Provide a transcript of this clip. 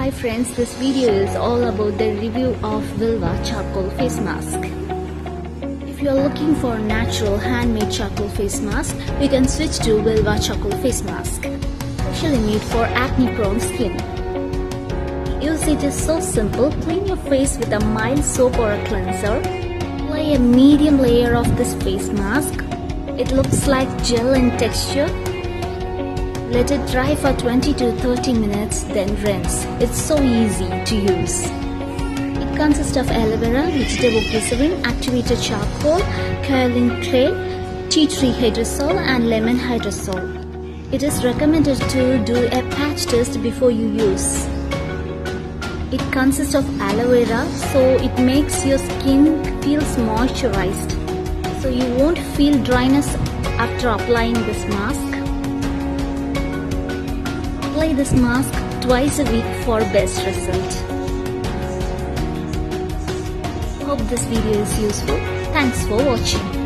Hi friends, this video is all about the review of VILVAH Charcoal Face Mask. If you are looking for natural handmade charcoal face mask, you can switch to VILVAH Charcoal Face Mask, specially made for acne prone skin. Usage is so simple. Clean your face with a mild soap or a cleanser. Apply a medium layer of this face mask. It looks like gel in texture. Let it dry for 20 to 30 minutes, then rinse. It's so easy to use. It consists of aloe vera, vegetable glycerin, activated charcoal, kaolin clay, tea tree hydrosol and lemon hydrosol. It is recommended to do a patch test before you use. It consists of aloe vera, so it makes your skin feels moisturized. So you won't feel dryness after applying this mask. Apply this mask twice a week for best result. Hope this video is useful. Thanks for watching.